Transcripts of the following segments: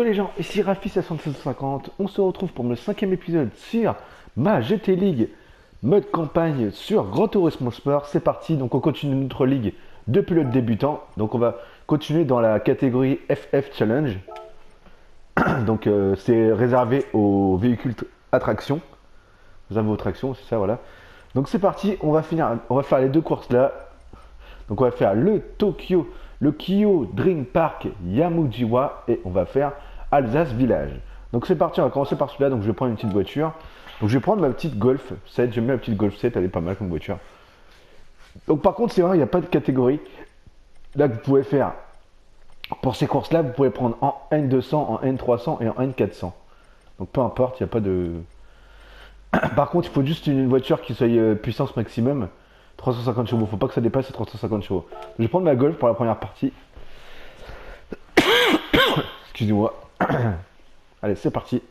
les gens, ici Rafi750, on se retrouve pour le 5e épisode sur ma GT League mode campagne sur Gran Turismo Sport. C'est parti, donc on continue notre ligue de pilotes débutants. Donc on va continuer dans la catégorie FF Challenge. Donc c'est réservé aux véhicules à traction. Réservé aux tractions, c'est ça, voilà. Donc c'est parti, on va faire les deux courses là. Donc on va faire le Kyo Dream Park Yamujiwa et on va faire Alsace Village. Donc c'est parti, on va commencer par celui-là. Donc je vais prendre une petite voiture. Donc je vais prendre ma petite Golf 7. J'aime bien la petite Golf 7, elle est pas mal comme voiture. Donc par contre, c'est vrai, il n'y a pas de catégorie. Là, vous pouvez faire, pour ces courses-là, vous pouvez prendre en N200, en N300 et en N400. Donc peu importe, il n'y a pas de... Par contre, il faut juste une voiture qui soit puissance maximum. 350 chevaux, faut pas que ça dépasse les 350 chevaux. Je vais prendre ma Golf pour la première partie. Excusez-moi. Allez, c'est parti.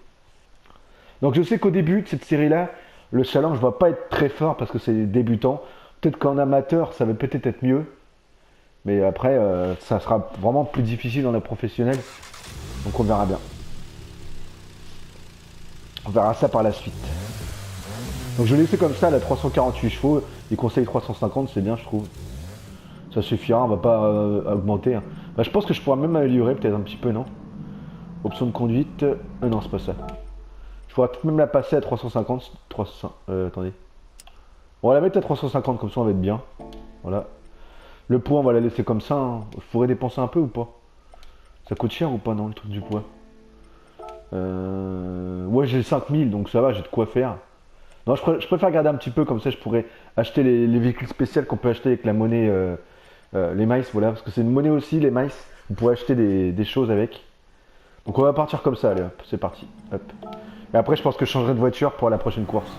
Donc je sais qu'au début de cette série-là, le challenge va pas être très fort parce que c'est débutant. Peut-être qu'en amateur, ça va peut-être être mieux. Mais après, ça sera vraiment plus difficile dans la professionnelle. Donc on verra bien. On verra ça par la suite. Donc je l'ai fait comme ça, la 348 chevaux. Il conseille 350, c'est bien, je trouve. Ça suffira, on va pas augmenter. Hein. Bah, je pense que je pourrais même améliorer peut-être un petit peu, non? Option de conduite. Non, c'est pas ça. Je pourrais peut-être même la passer à 350. 300, attendez. On va la mettre à 350, comme ça on va être bien. Voilà. Le poids, on va la laisser comme ça. Hein. Je pourrais dépenser un peu ou pas? Ça coûte cher ou pas, non, le truc du poids? Ouais, j'ai 5000, donc ça va, j'ai de quoi faire. Non, je préfère garder un petit peu, comme ça je pourrais acheter les véhicules spéciaux qu'on peut acheter avec la monnaie, les miles, voilà, parce que c'est une monnaie aussi, les miles. Vous pourrez acheter des choses avec. Donc on va partir comme ça, allez hop, c'est parti. Hop. Et après je pense que je changerai de voiture pour la prochaine course.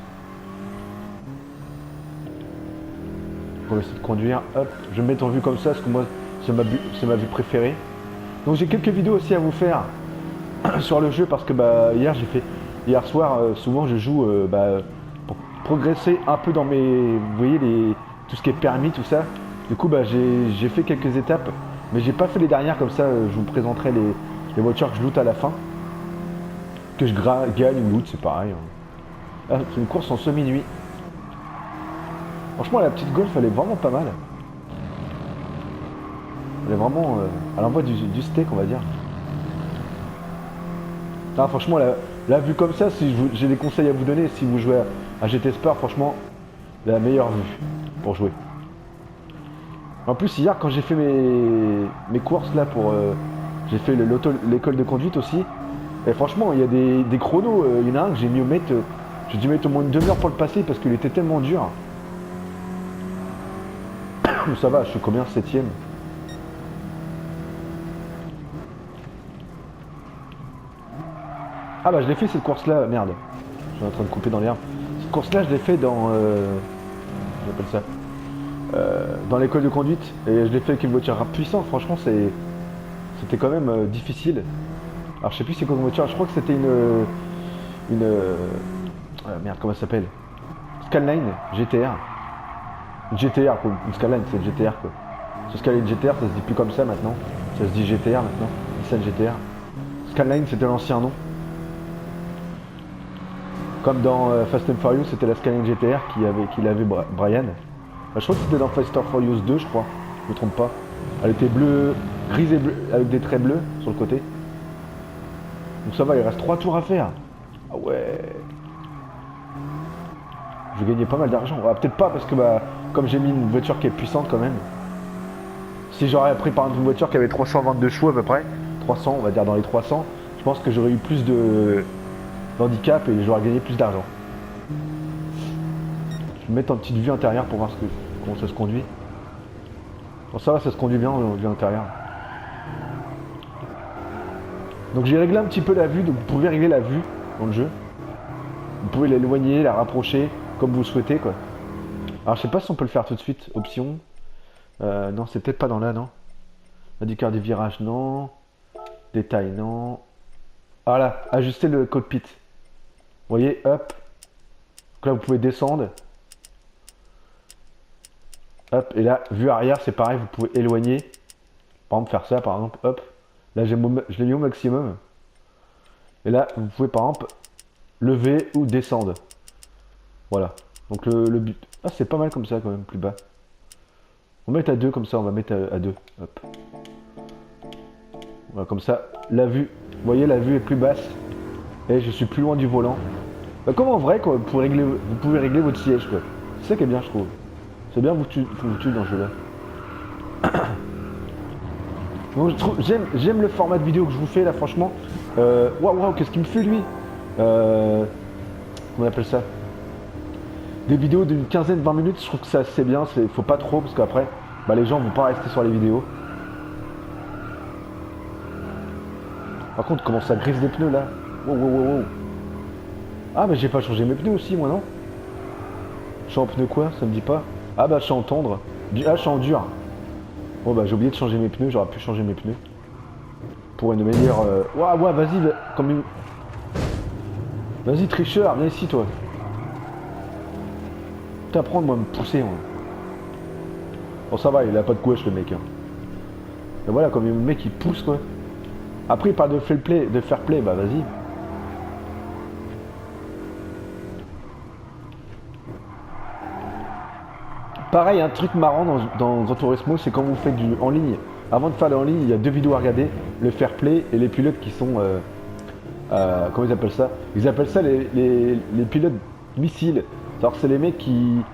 On va essayer de conduire, hop, je me mets en vue comme ça, parce que moi c'est ma vue préférée. Donc j'ai quelques vidéos aussi à vous faire sur le jeu, parce que bah hier soir, souvent je joue pour progresser un peu dans mes, vous voyez, tout ce qui est permis, tout ça. Du coup bah j'ai fait quelques étapes, mais j'ai pas fait les dernières, comme ça je vous présenterai les voitures que je loot à la fin. Que je gagne ou loot, c'est pareil. Hein. Ah, c'est une course en semi-nuit. Franchement, la petite Golf, elle est vraiment pas mal. Elle est vraiment... elle envoie du steak, on va dire. Ah, franchement, la vue comme ça, si j'ai des conseils à vous donner, si vous jouez à GT Sport, franchement, la meilleure vue pour jouer. En plus, hier, quand j'ai fait mes courses là pour... j'ai fait l'école de conduite aussi. Et franchement, il y a des chronos, il y en a un que j'ai dû mettre au moins une demi-heure pour le passer parce qu'il était tellement dur. Ça va, je suis combien? 7ème. Ah bah je l'ai fait cette course là, merde. Je suis en train de couper dans l'herbe. Cette course là, je l'ai fait dans... j'appelle ça dans l'école de conduite. Et je l'ai fait avec une voiture puissante, franchement c'était quand même difficile. Alors je sais plus c'est quoi comme voiture, je crois que c'était merde, comment ça s'appelle? Skyline GTR. Une GTR quoi, une Skyline c'est une GTR quoi. Ce Skyline GTR ça se dit plus comme ça maintenant. Ça se dit GTR maintenant, Nissan GTR. Skyline c'était l'ancien nom. Comme dans Fast and Furious c'était la Skyline GTR qu'il avait Brian. Bah, je crois que c'était dans Fast and Furious 2 je crois, je me trompe pas. Elle était bleue, grise et bleue, avec des traits bleus sur le côté. Donc ça va, il reste 3 tours à faire. Ah ouais. Je vais gagner pas mal d'argent. Ah, peut-être pas parce que bah comme j'ai mis une voiture qui est puissante quand même. Si j'aurais pris par exemple une voiture qui avait 322 chevaux à peu près, 300 on va dire dans les 300, je pense que j'aurais eu plus d'handicap et j'aurais gagné plus d'argent. Je vais me mettre en petite vue intérieure pour voir comment ça se conduit. Bon ça va, ça se conduit bien en vue intérieure. Donc j'ai réglé un petit peu la vue, donc vous pouvez régler la vue dans le jeu. Vous pouvez l'éloigner, la rapprocher, comme vous le souhaitez quoi. Alors je sais pas si on peut le faire tout de suite, option. Non, c'est peut-être pas dans là, non. Indicateur des virages, non. Détail, non. Ah là, ajuster le cockpit. Vous voyez, hop. Donc là vous pouvez descendre. Hop, et là, vue arrière, c'est pareil, vous pouvez éloigner. Par exemple, faire ça, par exemple, hop. Là, je l'ai mis au maximum. Et là, vous pouvez par exemple lever ou descendre. Voilà. Donc le but. Ah, c'est pas mal comme ça quand même, plus bas. On va mettre à 2 comme ça, on va mettre à 2. Hop. Voilà, comme ça, la vue. Vous voyez, la vue est plus basse. Et je suis plus loin du volant. Bah, comme en vrai, quoi, vous pouvez régler votre siège, quoi. C'est ça qui est bien, je trouve. C'est bien foutu dans ce jeu-là. Donc, j'aime le format de vidéo que je vous fais là, franchement. Waouh, qu'est-ce qu'il me fait lui comment on appelle ça? Des vidéos d'une quinzaine, 20 minutes, je trouve que ça c'est bien. Faut pas trop parce qu'après, bah, les gens vont pas rester sur les vidéos. Par contre, comment ça grise des pneus là? Wow. Ah, mais j'ai pas changé mes pneus aussi, moi non? Je suis en pneu quoi? Ça me dit pas? Ah, bah je suis en tendre. Ah, je suis en dur. Bon, bah j'ai oublié de changer mes pneus. J'aurais pu changer mes pneus. Pour une meilleure. Ouais, vas-y, comme une. Vas-y, tricheur, viens ici, toi. T'apprendre, moi, à me pousser. Moi. Bon, ça va, il a pas de gouache, le mec. Hein. Et voilà, comme le mec, il pousse, quoi. Après, il parle de fair play, bah vas-y. Pareil, un truc marrant dans Gran Turismo, c'est quand vous faites du en ligne. Avant de faire le en ligne, il y a deux vidéos à regarder, le fair play et les pilotes qui sont... comment ils appellent ça? Ils appellent ça les pilotes missiles. Alors c'est les mecs qui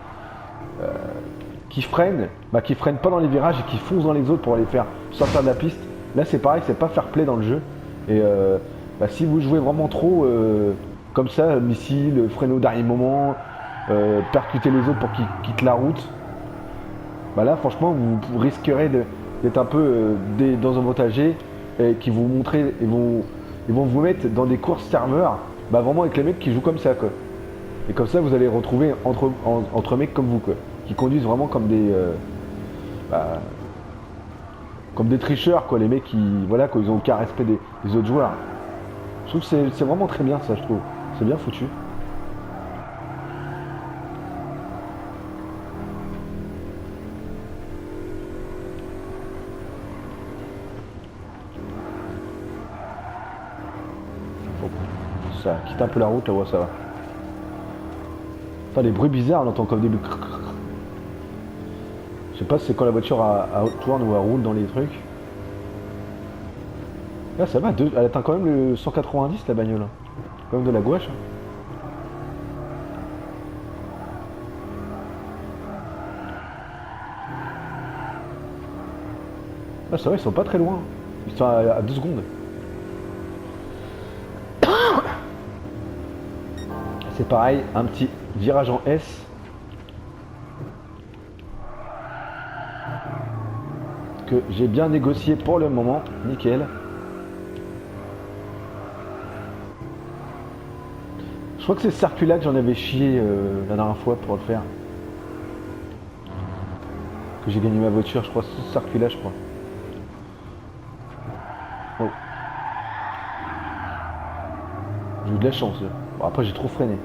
freinent, qui freinent pas dans les virages et qui foncent dans les autres pour les faire sortir de la piste. Là c'est pareil, c'est pas fair play dans le jeu. Et si vous jouez vraiment trop comme ça, missile, freiner au dernier moment, percuter les autres pour qu'ils quittent la route, là franchement vous risquerez d'être un peu désavantagé et qui vous montrer, ils vont vous mettre dans des courses serveurs, vraiment avec les mecs qui jouent comme ça quoi. Et comme ça vous allez retrouver entre mecs comme vous quoi, qui conduisent vraiment comme des tricheurs quoi, les mecs qui voilà quoi, ils ont aucun respect des autres joueurs. Je trouve que c'est vraiment très bien ça, je trouve. C'est bien foutu. Ça quitte un peu la route là, ouais, ça va. Enfin, les bruits bizarres, on entend comme des bruits. Je sais pas si c'est quand la voiture tourne ou elle roule dans les trucs. Là, ça va, elle atteint quand même le 190 la bagnole. Quand même de la gouache. Ah, c'est vrai, ils sont pas très loin. Ils sont à 2 secondes. C'est pareil, un petit virage en S. Que j'ai bien négocié pour le moment. Nickel. Je crois que c'est ce circuit-là que j'en avais chié la dernière fois pour le faire. Que j'ai gagné ma voiture, je crois. Ce circuit-là, je crois. Oh. J'ai eu de la chance. Bon, après, j'ai trop freiné.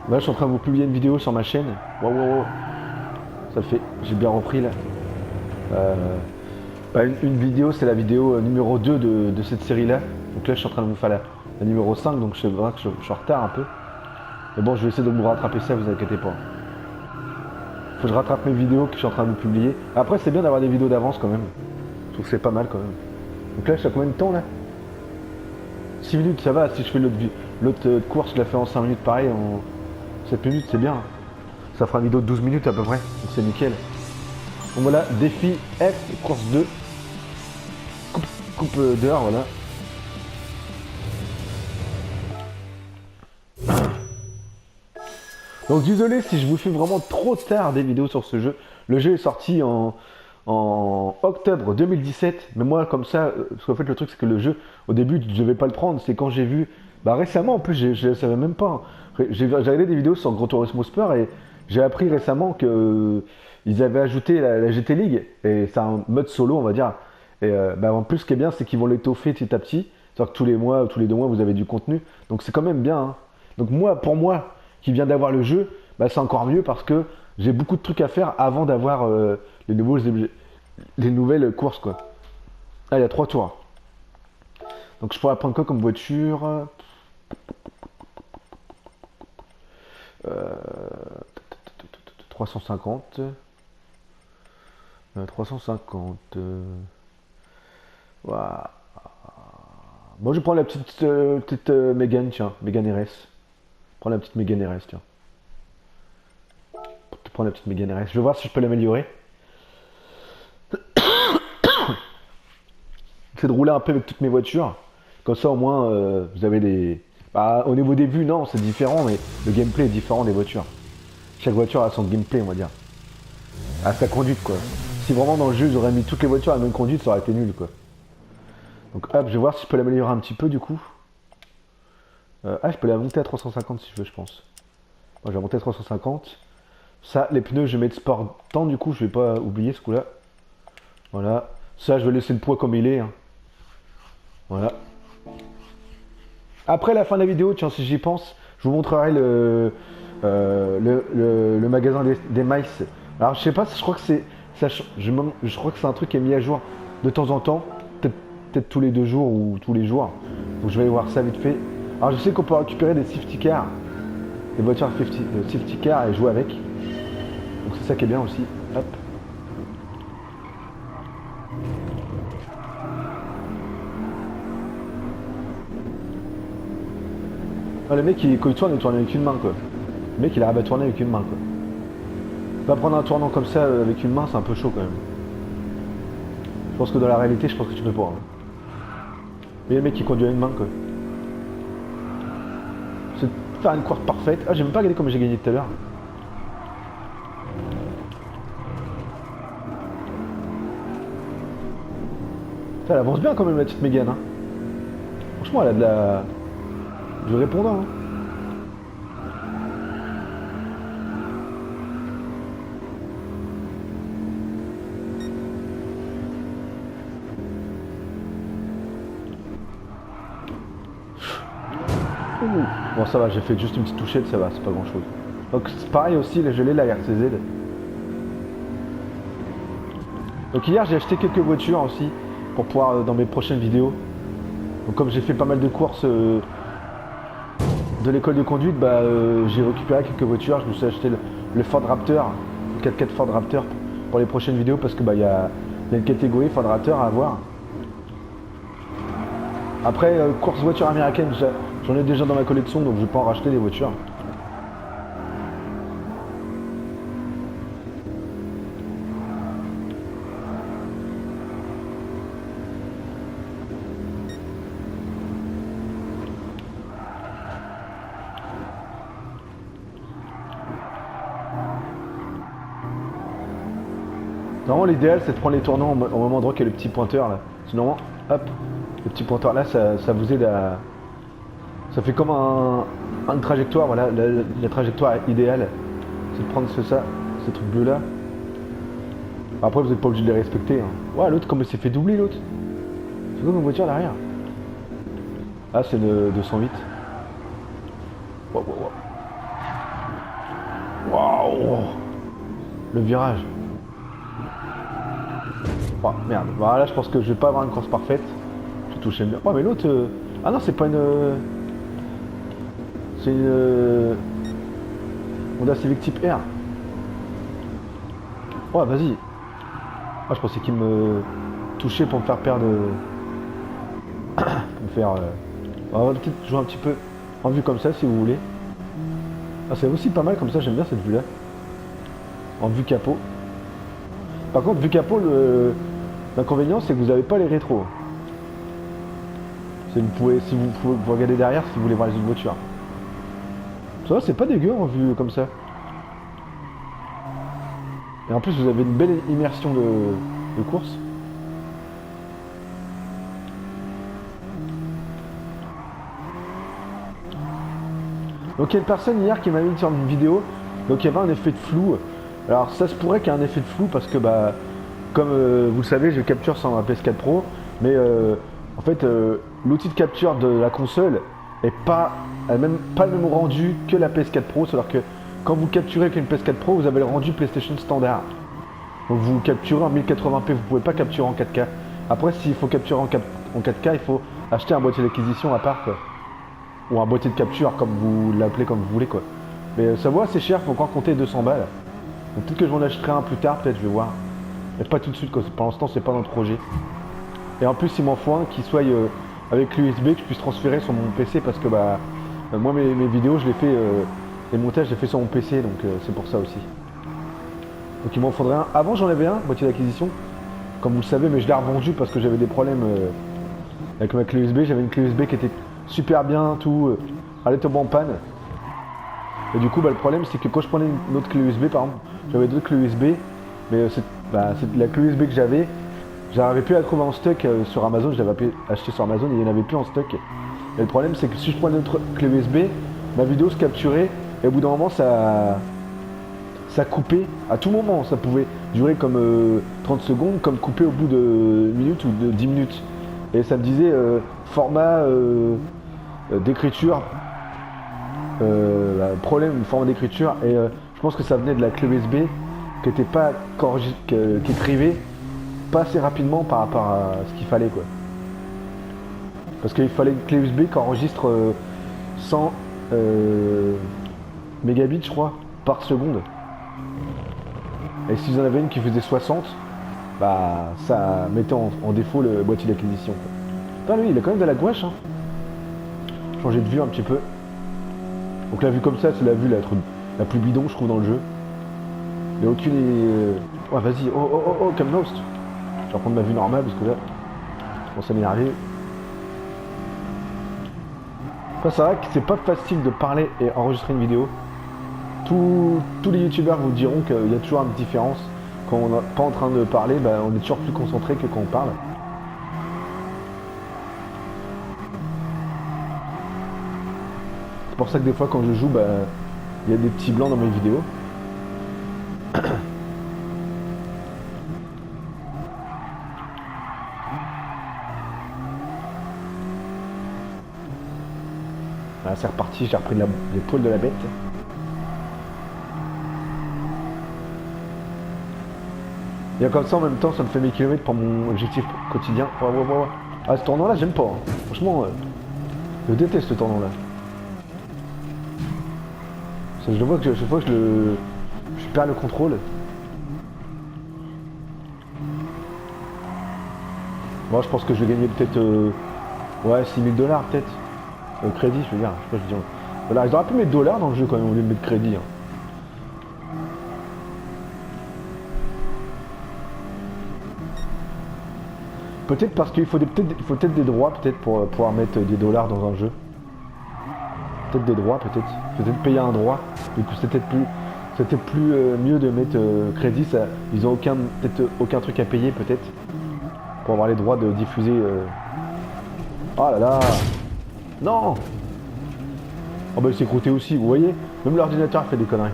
Là, je suis en train de vous publier une vidéo sur ma chaîne. Wow. Ça fait... J'ai bien repris, là. Une vidéo, c'est la vidéo numéro 2 de cette série-là. Donc là, je suis en train de vous faire la numéro 5. Donc c'est vrai que je suis en retard un peu. Mais bon, je vais essayer de vous rattraper ça, vous inquiétez pas. Faut que je rattrape mes vidéos que je suis en train de vous publier. Après, c'est bien d'avoir des vidéos d'avance quand même. Je trouve que c'est pas mal quand même. Donc là, je suis à combien de temps, là? 6 minutes, ça va. Si je fais l'autre course, je la fais en 5 minutes pareil. En 7 minutes, c'est bien. Ça fera une vidéo de 12 minutes à peu près. Donc c'est nickel. Donc voilà, défi F, course 2. Coupe d'heure, voilà. Donc désolé si je vous fais vraiment trop tard des vidéos sur ce jeu. Le jeu est sorti en octobre 2017. Mais moi comme ça, parce qu'en fait le truc c'est que le jeu, au début je devais pas le prendre. C'est quand j'ai vu, récemment en plus, je ne savais même pas. J'ai regardé des vidéos sur Gran Turismo Sport et j'ai appris récemment que ils avaient ajouté la GT League. Et c'est un mode solo on va dire. Et en plus ce qui est bien c'est qu'ils vont l'étoffer petit à petit. C'est-à-dire que tous les mois, tous les 2 mois vous avez du contenu. Donc c'est quand même bien. Hein. Donc pour moi qui vient d'avoir le jeu, c'est encore mieux parce que J'ai beaucoup de trucs à faire avant d'avoir les nouvelles courses, quoi. Ah, il y a 3 tours. Donc je pourrais prendre quoi comme voiture? 350. 350. Ouah. Bon, je prends la petite Mégane, tiens. Mégane RS. Prends la petite Mégane RS, tiens. Je prends la petite Mégane RS. Je vais voir si je peux l'améliorer. C'est de rouler un peu avec toutes mes voitures. Comme ça, au moins, vous avez des... Bah, au niveau des vues, non, c'est différent, mais le gameplay est différent des voitures. Chaque voiture a son gameplay, on va dire. À sa conduite, quoi. Si vraiment dans le jeu, j'aurais mis toutes les voitures à la même conduite, ça aurait été nul, quoi. Donc hop, je vais voir si je peux l'améliorer un petit peu, du coup. Je peux la monter à 350 si je veux, je pense. Moi, je vais monter à 350. Ça, les pneus, je vais mettre sport temps, du coup, je vais pas oublier ce coup-là. Voilà. Ça, je vais laisser le poids comme il est, hein. Voilà. Après la fin de la vidéo, tiens, si j'y pense, je vous montrerai le magasin des maïs. Alors, je sais pas, je crois que je crois que c'est un truc qui est mis à jour de temps en temps, peut-être tous les 2 jours ou tous les jours. Donc, je vais aller voir ça vite fait. Alors, je sais qu'on peut récupérer des safety cars, des voitures safety cars et jouer avec. Donc, c'est ça qui est bien aussi. Hop. Ah, le mec, quand il tourne avec une main, quoi. Le mec, il arrive à tourner avec une main, quoi. Pas prendre un tournant comme ça avec une main, c'est un peu chaud, quand même. Je pense que dans la réalité, je pense que tu peux pas. Hein. Mais le mec, qui conduit à une main, quoi. C'est faire une course parfaite. Ah, j'ai même pas regardé comme j'ai gagné tout à l'heure. Elle avance bien, quand même, la petite Mégane, hein. Franchement, elle a du répondant, hein. Bon, ça va, j'ai fait juste une petite touchette, ça va, c'est pas grand chose. Donc c'est pareil aussi, je l'ai la RCZ. Donc hier j'ai acheté quelques voitures aussi pour pouvoir dans mes prochaines vidéos. Donc comme j'ai fait pas mal de courses de l'école de conduite, bah j'ai récupéré quelques voitures. Je me suis acheté le Ford Raptor, le 4x4 Ford Raptor pour les prochaines vidéos parce que bah il y a une catégorie Ford Raptor à avoir. Après course voiture américaine, j'en ai déjà dans ma collection donc je vais pas en racheter des voitures. Normalement l'idéal c'est de prendre les tournants au même endroit qu'il y a le petit pointeur là. Sinon hop, le petit pointeur là ça vous aide à... Ça fait comme une trajectoire, voilà, la trajectoire idéale. C'est de prendre ces trucs bleus là. Après vous n'êtes pas obligé de les respecter. Hein. Ouais l'autre comme il s'est fait doubler l'autre. C'est quoi comme voiture derrière? Ah c'est le 208. Waouh, wow. Le virage. Oh merde, voilà je pense que je vais pas avoir une course parfaite. Je vais toucher le mur. Oh mais l'autre... Ah non c'est pas une... C'est une... Honda Civic Type R. Oh vas-y. Ah je pensais qu'il me touchait pour me faire perdre... pour me faire... On va peut-être jouer un petit peu en vue comme ça si vous voulez. Ah c'est aussi pas mal comme ça, j'aime bien cette vue là. En vue capot. Par contre vue capot, l'inconvénient c'est que vous n'avez pas les rétros. Si vous pouvez vous regarder derrière si vous voulez voir les autres voitures. Ça va, c'est pas dégueu en vue comme ça. Et en plus vous avez une belle immersion de course. Donc il y a une personne hier qui m'a mis sur une vidéo, donc il y avait un effet de flou. Alors ça se pourrait qu'il y ait un effet de flou parce que bah comme vous le savez je capture sur ma PS4 Pro, mais en fait l'outil de capture de la console est pas le même rendu que la PS4 Pro, c'est-à-dire que quand vous capturez avec une PS4 Pro, vous avez le rendu PlayStation standard. Donc vous capturez en 1080p, vous pouvez pas capturer en 4K. Après, s'il faut capturer en 4K, il faut acheter un boîtier d'acquisition à part, quoi. Ou un boîtier de capture, comme vous l'appelez, comme vous voulez, quoi. Mais ça vaut assez cher, faut encore compter 200 balles. Donc peut-être que je m'en achèterai un plus tard, peut-être, je vais voir. Mais pas tout de suite, quoi. Pour l'instant, c'est pas dans le projet. Et en plus, il m'en faut un qui soit avec l'USB, que je puisse transférer sur mon PC, parce que bah, moi, mes vidéos, je les fais, les montages, je les fais sur mon PC, donc c'est pour ça aussi. Donc il m'en faudrait un. Avant, j'en avais un, boîtier d'acquisition, comme vous le savez, mais je l'ai revendu parce que j'avais des problèmes avec ma clé USB. J'avais une clé USB qui était super bien, tout, elle était en panne. Et du coup, bah, le problème, c'est que quand je prenais une autre clé USB, par exemple, j'avais deux clés USB, mais c'est la clé USB que j'arrivais plus à la trouver en stock sur Amazon. Je l'avais acheté sur Amazon et il n'y en avait plus en stock. Et le problème, c'est que si je prenais une autre clé USB, ma vidéo se capturait et au bout d'un moment, ça coupait à tout moment. Ça pouvait durer comme 30 secondes, comme couper au bout de minutes ou de 10 minutes. Et ça me disait format d'écriture, problème format d'écriture. Et je pense que ça venait de la clé USB qui était pas qui écrivait pas assez rapidement par rapport à ce qu'il fallait, quoi. Parce qu'il fallait une clé USB qui enregistre 100 mégabits, je crois, par seconde. Et si vous en avez une qui faisait 60, bah ça mettait en défaut le boîtier d'acquisition. Putain, lui, il a quand même de la gouache, hein. Changer de vue un petit peu. Donc la vue comme ça, c'est la vue la plus bidon, je trouve, dans le jeu. Il n'y a aucune... Ouais, vas-y, oh, Camnost. Je vais reprendre ma vue normale, parce que là, je commence à m'énerver. Enfin, c'est vrai que c'est pas facile de parler et enregistrer une vidéo. Tous les youtubeurs vous diront qu'il y a toujours une différence. Quand on n'est pas en train de parler, bah, on est toujours plus concentré que quand on parle. C'est pour ça que des fois quand je joue, bah, il y a des petits blancs dans mes vidéos. Voilà, c'est reparti, j'ai repris les poils de la bête. Et comme ça en même temps ça me fait mes kilomètres pour mon objectif quotidien. Ouais. Ah, ce tournant là j'aime pas, hein. Franchement je déteste ce tournant là. Je le vois que chaque fois je perds le contrôle. Moi je pense que je vais gagner peut-être ouais, 6000 dollars peut-être. Crédit je veux dire. Je sais pas, je dis, voilà, je devrais plus mettre dollars dans le jeu quand même au lieu de mettre crédit, hein. Peut-être parce qu'il faut peut-être des droits peut-être pour pouvoir mettre des dollars dans un jeu. Peut-être des droits peut-être. Peut-être payer un droit. Du coup c'était plus mieux de mettre crédit. Ça, ils ont peut-être aucun truc à payer peut-être. Pour avoir les droits de diffuser. Oh là là. Non. Oh bah il s'est croûté aussi, vous voyez. Même l'ordinateur fait des conneries.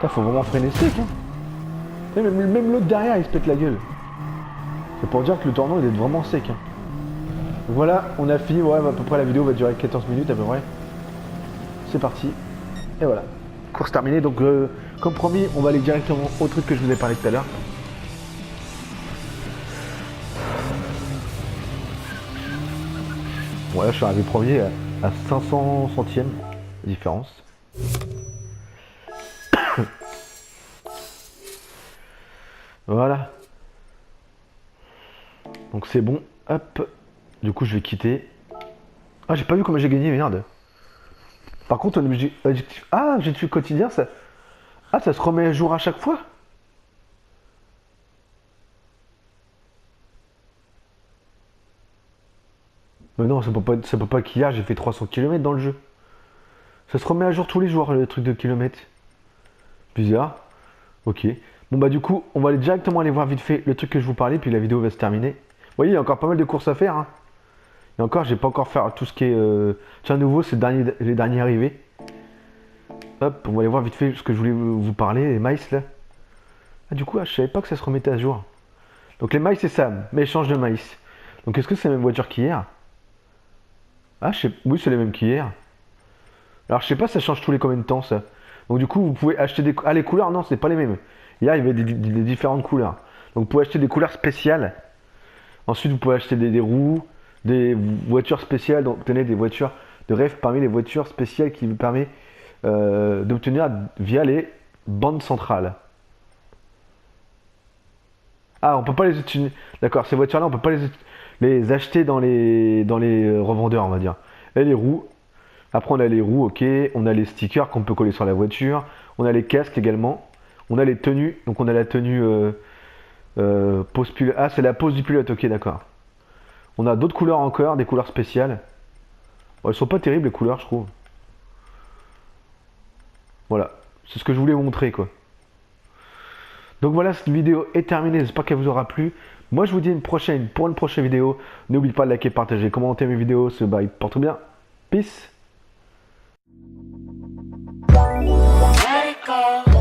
Faut vraiment freiner sec, hein. Même l'autre derrière il se pète la gueule. C'est pour dire que le tournant il est vraiment sec, hein. Voilà, on a fini, ouais, à peu près la vidéo va durer 14 minutes à peu près. C'est parti. Et voilà. Course terminée, donc comme promis, on va aller directement au truc que je vous ai parlé tout à l'heure. Voilà, je suis arrivé premier à 500 centièmes de différence. Voilà. Donc c'est bon. Hop. Du coup je vais quitter. Ah, j'ai pas vu comment j'ai gagné, merde. Par contre objectif... Ah, objectif quotidien, ça... Ah, ça se remet à jour à chaque fois. Mais non, ça peut pas qu'hier j'ai fait 300 km dans le jeu. Ça se remet à jour tous les jours, le truc de kilomètres. Bizarre. Ok. Bon bah du coup, on va aller directement aller voir vite fait le truc que je vous parlais, puis la vidéo va se terminer. Vous voyez, il y a encore pas mal de courses à faire, hein. Et encore, j'ai pas encore fait tout ce qui est... Tiens, nouveau, c'est les derniers arrivés. Hop, on va aller voir vite fait ce que je voulais vous parler, les mice là. Ah, du coup, je savais pas que ça se remettait à jour. Donc les mice, c'est ça, mais échange de mice. Donc est-ce que c'est la même voiture qu'hier? Ah, oui, c'est les mêmes qu'hier. Alors je sais pas, ça change tous les combien de temps ça. Donc du coup, vous pouvez acheter des... Ah, les couleurs, non, c'est pas les mêmes. Hier, il y avait des différentes couleurs. Donc vous pouvez acheter des couleurs spéciales. Ensuite, vous pouvez acheter des roues, des voitures spéciales. Donc tenez des voitures de rêve parmi les voitures spéciales qui vous permet d'obtenir via les bandes centrales. Ah, on peut pas les utiliser. D'accord, ces voitures-là, on peut pas les acheter dans les revendeurs, on va dire. Et les roues. Après, on a les roues, ok. On a les stickers qu'on peut coller sur la voiture. On a les casques également. On a les tenues. Donc, on a la tenue pose pilote. Ah, c'est la pose du pilote, ok, d'accord. On a d'autres couleurs encore, des couleurs spéciales. Bon, elles sont pas terribles, les couleurs, je trouve. Voilà. C'est ce que je voulais vous montrer, quoi. Donc voilà, cette vidéo est terminée, j'espère qu'elle vous aura plu. Moi je vous dis pour une prochaine vidéo. N'oubliez pas de liker, partager, commenter mes vidéos. Bye, porte bien. Peace. Let it go.